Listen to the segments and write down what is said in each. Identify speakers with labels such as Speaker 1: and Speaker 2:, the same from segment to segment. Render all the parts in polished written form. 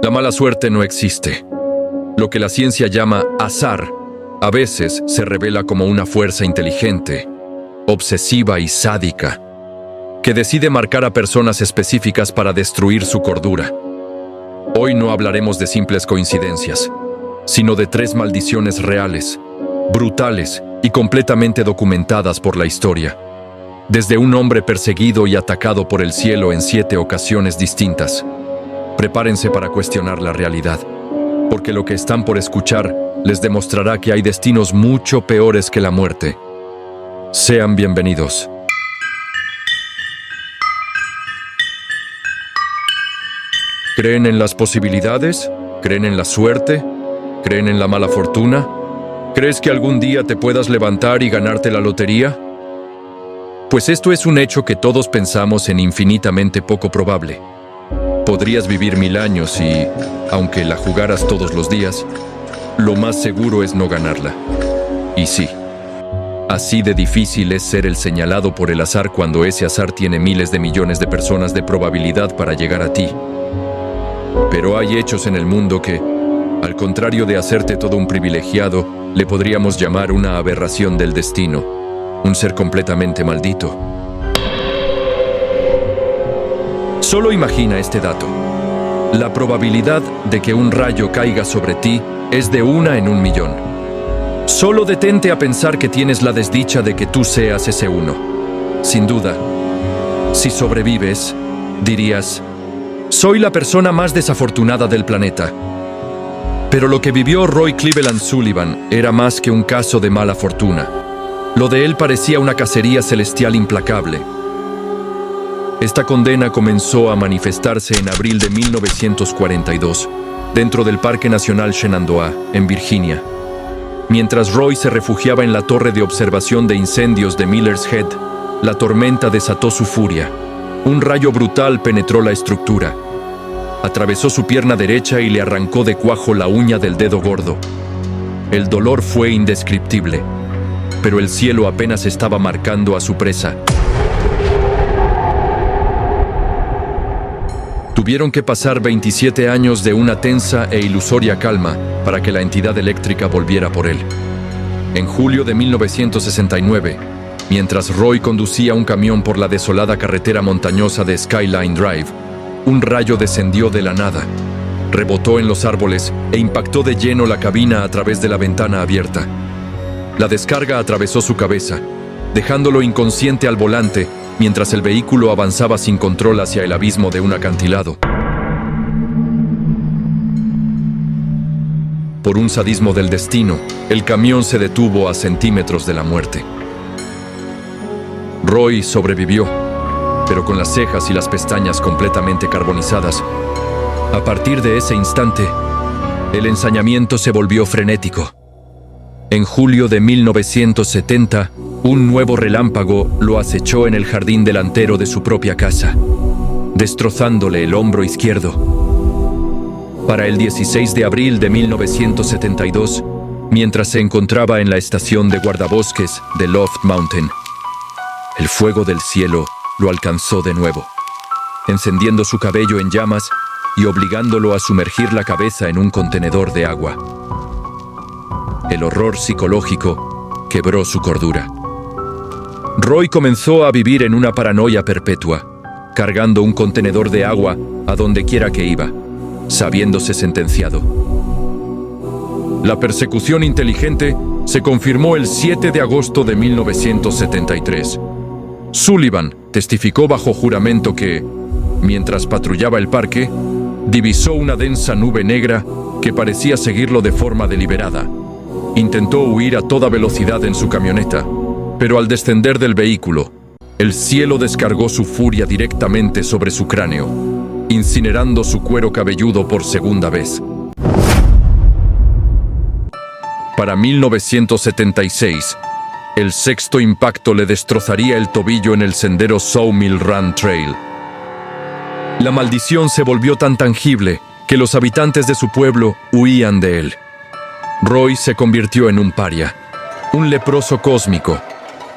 Speaker 1: La mala suerte no existe. Lo que la ciencia llama azar, a veces se revela como una fuerza inteligente, obsesiva y sádica, que decide marcar a personas específicas para destruir su cordura. Hoy no hablaremos de simples coincidencias, sino de 3 maldiciones reales, brutales y completamente documentadas por la historia. Desde un hombre perseguido y atacado por el cielo en 7 ocasiones distintas. Prepárense para cuestionar la realidad, porque lo que están por escuchar les demostrará que hay destinos mucho peores que la muerte. Sean bienvenidos. ¿Creen en las posibilidades? ¿Creen en la suerte? ¿Creen en la mala fortuna? ¿Crees que algún día te puedas levantar y ganarte la lotería? Pues esto es un hecho que todos pensamos en infinitamente poco probable. Podrías vivir 1000 años y, aunque la jugaras todos los días, lo más seguro es no ganarla. Y sí, así de difícil es ser el señalado por el azar cuando ese azar tiene miles de millones de personas de probabilidad para llegar a ti. Pero hay hechos en el mundo que, al contrario de hacerte todo un privilegiado, le podríamos llamar una aberración del destino, un ser completamente maldito. Solo imagina este dato. La probabilidad de que un rayo caiga sobre ti es de 1 en 1.000.000. Solo detente a pensar que tienes la desdicha de que tú seas ese uno. Sin duda, si sobrevives, dirías: soy la persona más desafortunada del planeta. Pero lo que vivió Roy Cleveland Sullivan era más que un caso de mala fortuna. Lo de él parecía una cacería celestial implacable. Esta condena comenzó a manifestarse en abril de 1942, dentro del Parque Nacional Shenandoah, en Virginia. Mientras Roy se refugiaba en la torre de observación de incendios de Miller's Head, la tormenta desató su furia. Un rayo brutal penetró la estructura. Atravesó su pierna derecha y le arrancó de cuajo la uña del dedo gordo. El dolor fue indescriptible, pero el cielo apenas estaba marcando a su presa. Tuvieron que pasar 27 años de una tensa e ilusoria calma para que la entidad eléctrica volviera por él. En julio de 1969, mientras Roy conducía un camión por la desolada carretera montañosa de Skyline Drive, un rayo descendió de la nada, rebotó en los árboles e impactó de lleno la cabina a través de la ventana abierta. La descarga atravesó su cabeza, dejándolo inconsciente al volante, mientras el vehículo avanzaba sin control hacia el abismo de un acantilado. Por un sadismo del destino, el camión se detuvo a centímetros de la muerte. Roy sobrevivió, pero con las cejas y las pestañas completamente carbonizadas. A partir de ese instante, el ensañamiento se volvió frenético. En julio de 1970, un nuevo relámpago lo acechó en el jardín delantero de su propia casa, destrozándole el hombro izquierdo. Para el 16 de abril de 1972, mientras se encontraba en la estación de guardabosques de Loft Mountain, el fuego del cielo lo alcanzó de nuevo, encendiendo su cabello en llamas y obligándolo a sumergir la cabeza en un contenedor de agua. El horror psicológico quebró su cordura. Roy comenzó a vivir en una paranoia perpetua, cargando un contenedor de agua a donde quiera que iba, sabiéndose sentenciado. La persecución inteligente se confirmó el 7 de agosto de 1973. Sullivan testificó bajo juramento que, mientras patrullaba el parque, divisó una densa nube negra que parecía seguirlo de forma deliberada. Intentó huir a toda velocidad en su camioneta, pero al descender del vehículo, el cielo descargó su furia directamente sobre su cráneo, incinerando su cuero cabelludo por segunda vez. Para 1976, el sexto impacto le destrozaría el tobillo en el sendero Sawmill Run Trail. La maldición se volvió tan tangible que los habitantes de su pueblo huían de él. Roy se convirtió en un paria, un leproso cósmico,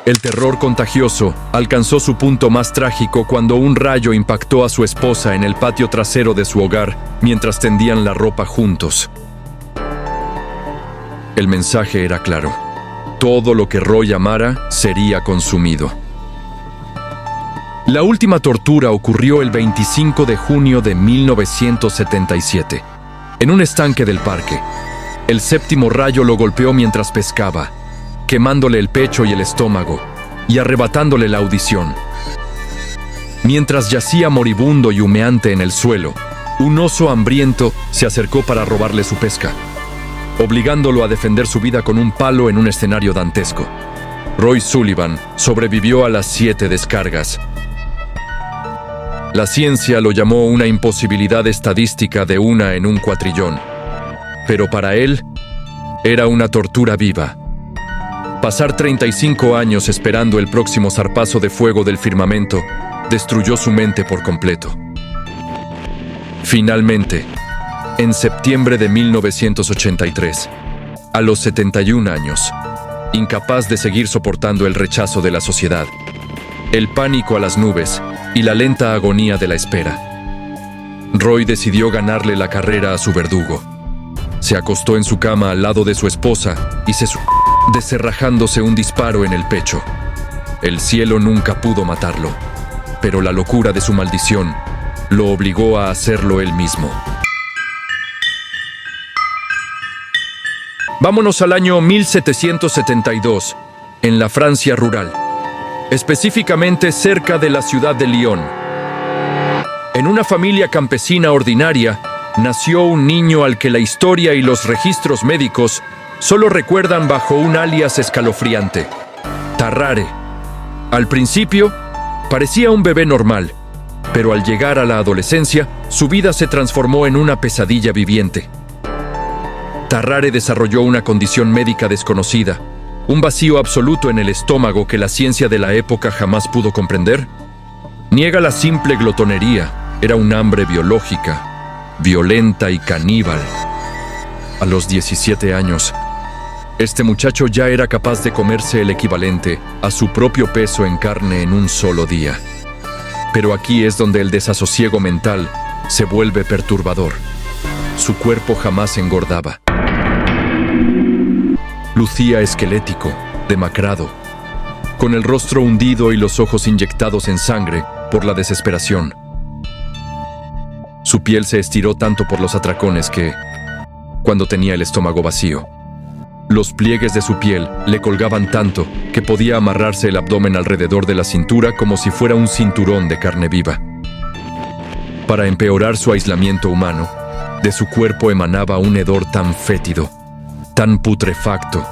Speaker 1: El terror contagioso alcanzó su punto más trágico cuando un rayo impactó a su esposa en el patio trasero de su hogar mientras tendían la ropa juntos. El mensaje era claro: todo lo que Roy amara sería consumido. La última tortura ocurrió el 25 de junio de 1977, en un estanque del parque. El séptimo rayo lo golpeó mientras pescaba, quemándole el pecho y el estómago, y arrebatándole la audición. Mientras yacía moribundo y humeante en el suelo, un oso hambriento se acercó para robarle su pesca, obligándolo a defender su vida con un palo en un escenario dantesco. Roy Sullivan sobrevivió a las 7 descargas. La ciencia lo llamó una imposibilidad estadística de 1 en un cuatrillón, pero para él era una tortura viva. Pasar 35 años esperando el próximo zarpazo de fuego del firmamento destruyó su mente por completo. Finalmente, en septiembre de 1983, a los 71 años, incapaz de seguir soportando el rechazo de la sociedad, el pánico a las nubes y la lenta agonía de la espera, Roy decidió ganarle la carrera a su verdugo. Se acostó en su cama al lado de su esposa y se suicidó, deserrajándose un disparo en el pecho. El cielo nunca pudo matarlo, pero la locura de su maldición lo obligó a hacerlo él mismo. Vámonos al año 1772, en la Francia rural, específicamente cerca de la ciudad de Lyon. En una familia campesina ordinaria, nació un niño al que la historia y los registros médicos solo recuerdan bajo un alias escalofriante: Tarrare. Al principio, parecía un bebé normal, pero al llegar a la adolescencia, su vida se transformó en una pesadilla viviente. Tarrare desarrolló una condición médica desconocida, un vacío absoluto en el estómago que la ciencia de la época jamás pudo comprender. Niega la simple glotonería, era un hambre biológica, violenta y caníbal. A los 17 años, este muchacho ya era capaz de comerse el equivalente a su propio peso en carne en un solo día. Pero aquí es donde el desasosiego mental se vuelve perturbador. Su cuerpo jamás engordaba. Lucía esquelético, demacrado, con el rostro hundido y los ojos inyectados en sangre por la desesperación. Su piel se estiró tanto por los atracones que, cuando tenía el estómago vacío, los pliegues de su piel le colgaban tanto que podía amarrarse el abdomen alrededor de la cintura como si fuera un cinturón de carne viva. Para empeorar su aislamiento humano, de su cuerpo emanaba un hedor tan fétido, tan putrefacto,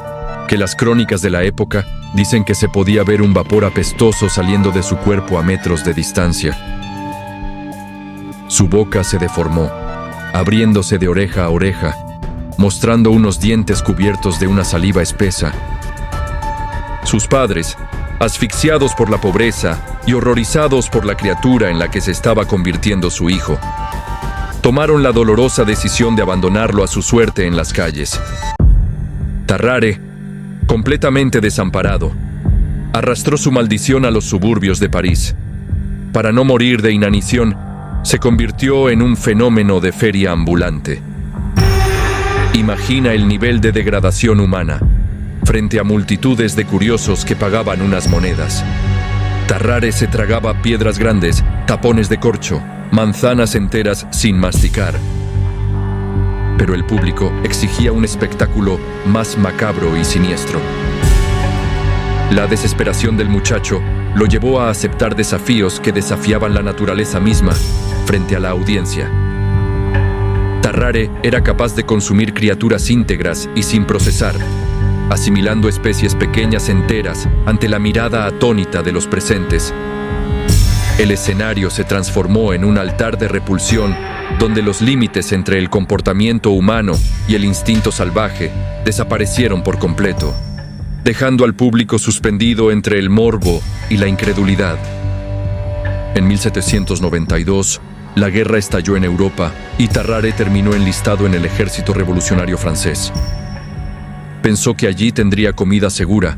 Speaker 1: que las crónicas de la época dicen que se podía ver un vapor apestoso saliendo de su cuerpo a metros de distancia. Su boca se deformó, abriéndose de oreja a oreja, mostrando unos dientes cubiertos de una saliva espesa. Sus padres, asfixiados por la pobreza y horrorizados por la criatura en la que se estaba convirtiendo su hijo, tomaron la dolorosa decisión de abandonarlo a su suerte en las calles. Tarrare, completamente desamparado, arrastró su maldición a los suburbios de París. Para no morir de inanición, se convirtió en un fenómeno de feria ambulante. Imagina el nivel de degradación humana frente a multitudes de curiosos que pagaban unas monedas. Tarrare se tragaba piedras grandes, tapones de corcho, manzanas enteras sin masticar. Pero el público exigía un espectáculo más macabro y siniestro. La desesperación del muchacho lo llevó a aceptar desafíos que desafiaban la naturaleza misma frente a la audiencia. Tarrare era capaz de consumir criaturas íntegras y sin procesar, asimilando especies pequeñas enteras ante la mirada atónita de los presentes. El escenario se transformó en un altar de repulsión donde los límites entre el comportamiento humano y el instinto salvaje desaparecieron por completo, dejando al público suspendido entre el morbo y la incredulidad. En 1792, la guerra estalló en Europa y Tarrare terminó enlistado en el ejército revolucionario francés. Pensó que allí tendría comida segura,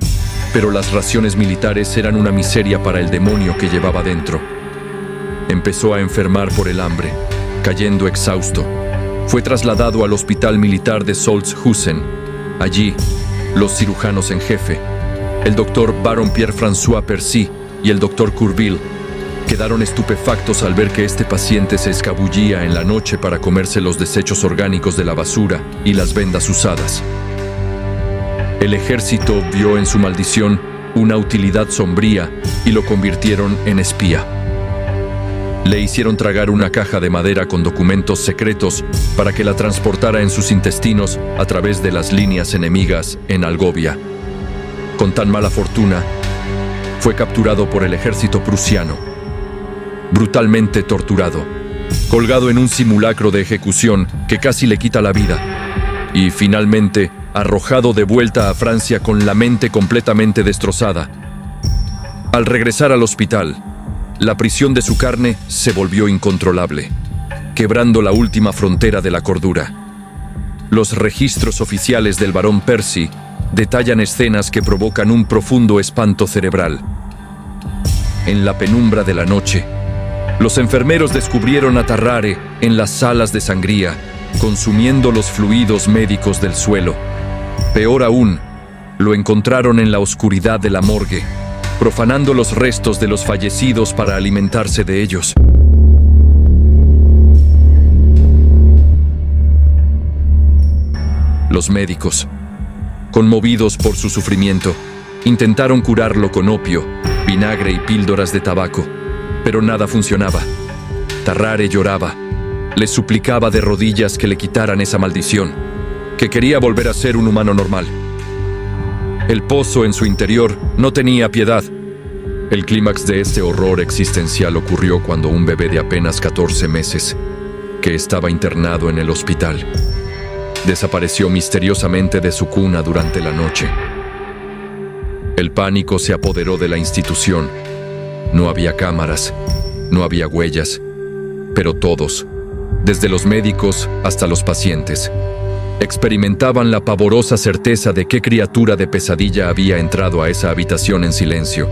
Speaker 1: pero las raciones militares eran una miseria para el demonio que llevaba dentro. Empezó a enfermar por el hambre, cayendo exhausto. Fue trasladado al hospital militar de Solzhusen. Allí, los cirujanos en jefe, el doctor Baron Pierre-François Percy y el doctor Courville, quedaron estupefactos al ver que este paciente se escabullía en la noche para comerse los desechos orgánicos de la basura y las vendas usadas. El ejército vio en su maldición una utilidad sombría y lo convirtieron en espía. Le hicieron tragar una caja de madera con documentos secretos para que la transportara en sus intestinos a través de las líneas enemigas en Algovia. Con tan mala fortuna, fue capturado por el ejército prusiano, brutalmente torturado, colgado en un simulacro de ejecución que casi le quita la vida, y finalmente arrojado de vuelta a Francia con la mente completamente destrozada. Al regresar al hospital, la prisión de su carne se volvió incontrolable, quebrando la última frontera de la cordura. Los registros oficiales del barón Percy detallan escenas que provocan un profundo espanto cerebral. En la penumbra de la noche, los enfermeros descubrieron a Tarrare en las salas de sangría, consumiendo los fluidos médicos del suelo. Peor aún, lo encontraron en la oscuridad de la morgue, profanando los restos de los fallecidos para alimentarse de ellos. Los médicos, conmovidos por su sufrimiento, intentaron curarlo con opio, vinagre y píldoras de tabaco, pero nada funcionaba. Tarrare lloraba, les suplicaba de rodillas que le quitaran esa maldición, que quería volver a ser un humano normal. El pozo en su interior no tenía piedad. El clímax de este horror existencial ocurrió cuando un bebé de apenas 14 meses, que estaba internado en el hospital, desapareció misteriosamente de su cuna durante la noche. El pánico se apoderó de la institución. No había cámaras, no había huellas, pero todos, desde los médicos hasta los pacientes, experimentaban la pavorosa certeza de qué criatura de pesadilla había entrado a esa habitación en silencio.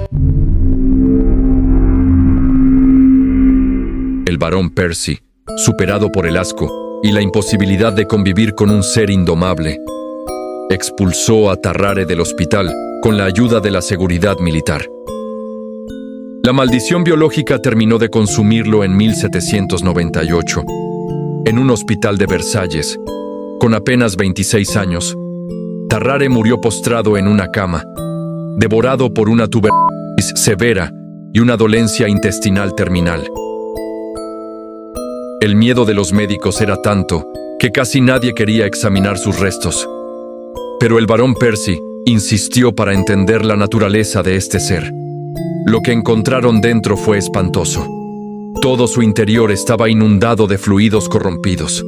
Speaker 1: El barón Percy, superado por el asco y la imposibilidad de convivir con un ser indomable, expulsó a Tarrare del hospital con la ayuda de la seguridad militar. La maldición biológica terminó de consumirlo en 1798, en un hospital de Versalles. Con apenas 26 años, Tarrare murió postrado en una cama, devorado por una tuberculosis severa y una dolencia intestinal terminal. El miedo de los médicos era tanto que casi nadie quería examinar sus restos. Pero el barón Percy insistió para entender la naturaleza de este ser. Lo que encontraron dentro fue espantoso. Todo su interior estaba inundado de fluidos corrompidos.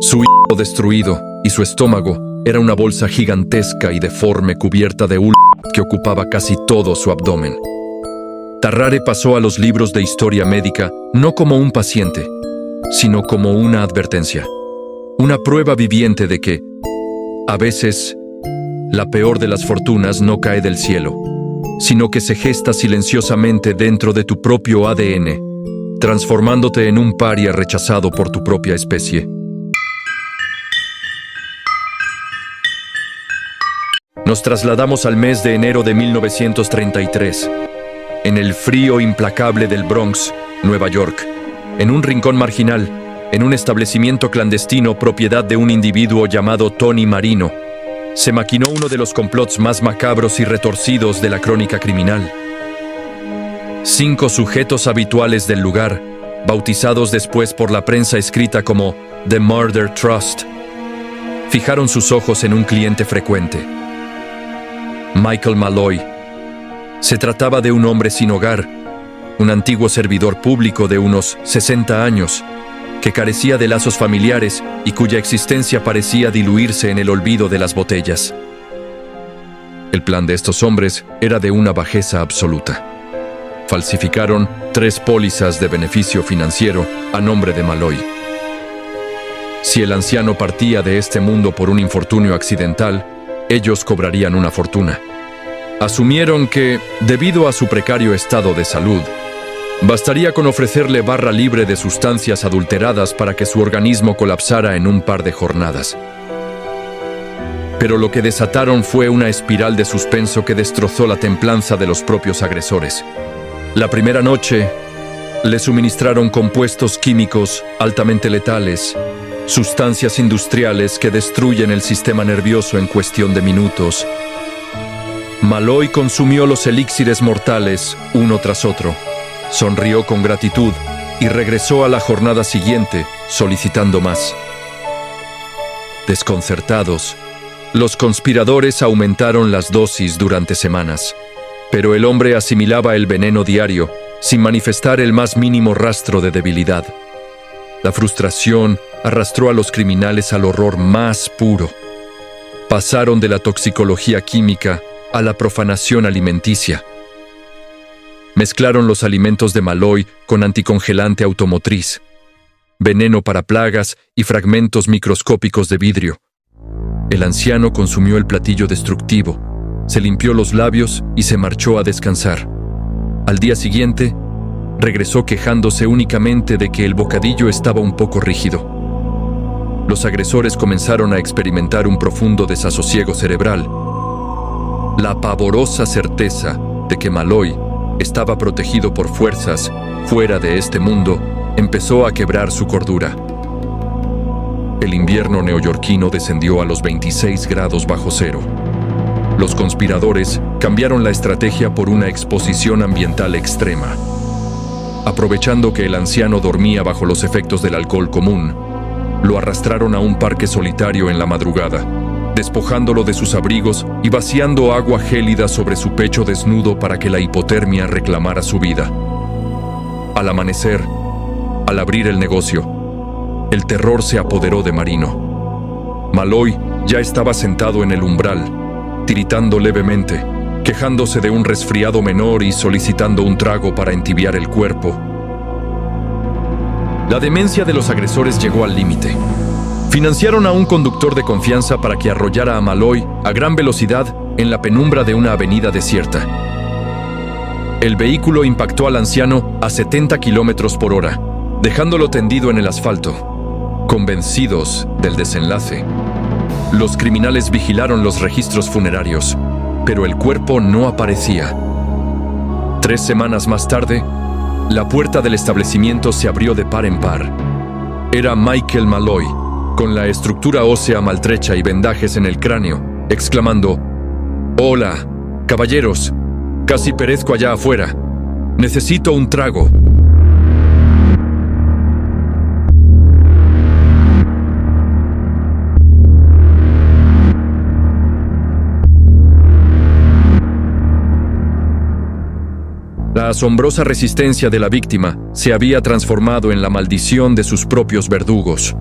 Speaker 1: Su hígado destruido y su estómago era una bolsa gigantesca y deforme cubierta de hule que ocupaba casi todo su abdomen. Tarrare pasó a los libros de historia médica no como un paciente, sino como una advertencia, una prueba viviente de que, a veces, la peor de las fortunas no cae del cielo, sino que se gesta silenciosamente dentro de tu propio ADN, transformándote en un paria rechazado por tu propia especie. Nos trasladamos al mes de enero de 1933, en el frío implacable del Bronx, Nueva York, en un rincón marginal, en un establecimiento clandestino propiedad de un individuo llamado Tony Marino, se maquinó uno de los complots más macabros y retorcidos de la crónica criminal. 5 sujetos habituales del lugar, bautizados después por la prensa escrita como The Murder Trust, fijaron sus ojos en un cliente frecuente: Michael Malloy. Se trataba de un hombre sin hogar, un antiguo servidor público de unos 60 años, que carecía de lazos familiares y cuya existencia parecía diluirse en el olvido de las botellas. El plan de estos hombres era de una bajeza absoluta. Falsificaron 3 pólizas de beneficio financiero a nombre de Malloy. Si el anciano partía de este mundo por un infortunio accidental, ellos cobrarían una fortuna. Asumieron que, debido a su precario estado de salud, bastaría con ofrecerle barra libre de sustancias adulteradas para que su organismo colapsara en un par de jornadas. Pero lo que desataron fue una espiral de suspenso que destrozó la templanza de los propios agresores. La primera noche, le suministraron compuestos químicos altamente letales, sustancias industriales que destruyen el sistema nervioso en cuestión de minutos. Malloy consumió los elixires mortales uno tras otro, sonrió con gratitud y regresó a la jornada siguiente solicitando más. Desconcertados, los conspiradores aumentaron las dosis durante semanas, pero el hombre asimilaba el veneno diario sin manifestar el más mínimo rastro de debilidad. La frustración arrastró a los criminales al horror más puro. Pasaron de la toxicología química a la profanación alimenticia. Mezclaron los alimentos de Malloy con anticongelante automotriz, veneno para plagas y fragmentos microscópicos de vidrio. El anciano consumió el platillo destructivo, se limpió los labios y se marchó a descansar. Al día siguiente, regresó quejándose únicamente de que el bocadillo estaba un poco rígido. Los agresores comenzaron a experimentar un profundo desasosiego cerebral. La pavorosa certeza de que Malloy estaba protegido por fuerzas fuera de este mundo empezó a quebrar su cordura. El invierno neoyorquino descendió a los 26 grados bajo cero. Los conspiradores cambiaron la estrategia por una exposición ambiental extrema. Aprovechando que el anciano dormía bajo los efectos del alcohol común, lo arrastraron a un parque solitario en la madrugada, despojándolo de sus abrigos y vaciando agua gélida sobre su pecho desnudo para que la hipotermia reclamara su vida. Al amanecer, al abrir el negocio, el terror se apoderó de Marino. Malloy ya estaba sentado en el umbral, tiritando levemente, quejándose de un resfriado menor y solicitando un trago para entibiar el cuerpo. La demencia de los agresores llegó al límite. Financiaron a un conductor de confianza para que arrollara a Malloy a gran velocidad en la penumbra de una avenida desierta. El vehículo impactó al anciano a 70 kilómetros por hora, dejándolo tendido en el asfalto. Convencidos del desenlace, los criminales vigilaron los registros funerarios, pero el cuerpo no aparecía. 3 semanas más tarde, la puerta del establecimiento se abrió de par en par. Era Michael Malloy, con la estructura ósea maltrecha y vendajes en el cráneo, exclamando: «Hola, caballeros, casi perezco allá afuera. Necesito un trago». La asombrosa resistencia de la víctima se había transformado en la maldición de sus propios verdugos.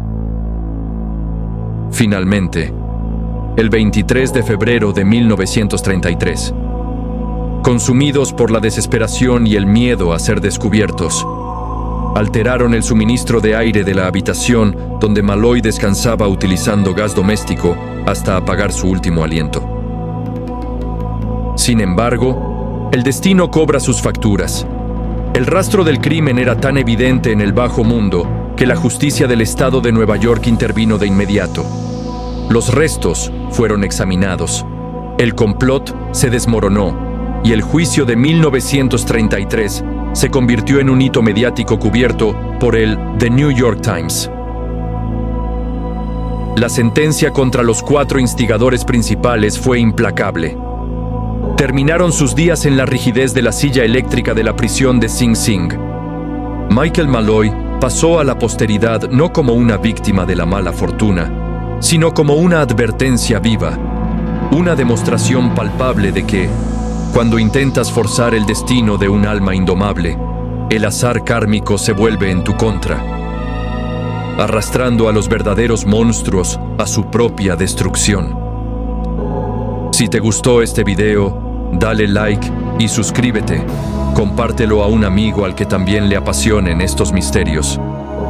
Speaker 1: Finalmente, el 23 de febrero de 1933, consumidos por la desesperación y el miedo a ser descubiertos, alteraron el suministro de aire de la habitación donde Malloy descansaba utilizando gas doméstico hasta apagar su último aliento. Sin embargo, el destino cobra sus facturas. El rastro del crimen era tan evidente en el bajo mundo que la justicia del estado de Nueva York intervino de inmediato. Los restos fueron examinados. El complot se desmoronó y el juicio de 1933 se convirtió en un hito mediático cubierto por el The New York Times. La sentencia contra los 4 instigadores principales fue implacable. Terminaron sus días en la rigidez de la silla eléctrica de la prisión de Sing Sing. Michael Malloy pasó a la posteridad no como una víctima de la mala fortuna, sino como una advertencia viva, una demostración palpable de que, cuando intentas forzar el destino de un alma indomable, el azar kármico se vuelve en tu contra, arrastrando a los verdaderos monstruos a su propia destrucción. Si te gustó este video, dale like y suscríbete. Compártelo a un amigo al que también le apasionen estos misterios.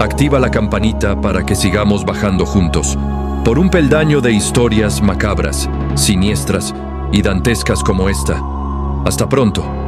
Speaker 1: Activa la campanita para que sigamos bajando juntos por un peldaño de historias macabras, siniestras y dantescas como esta. Hasta pronto.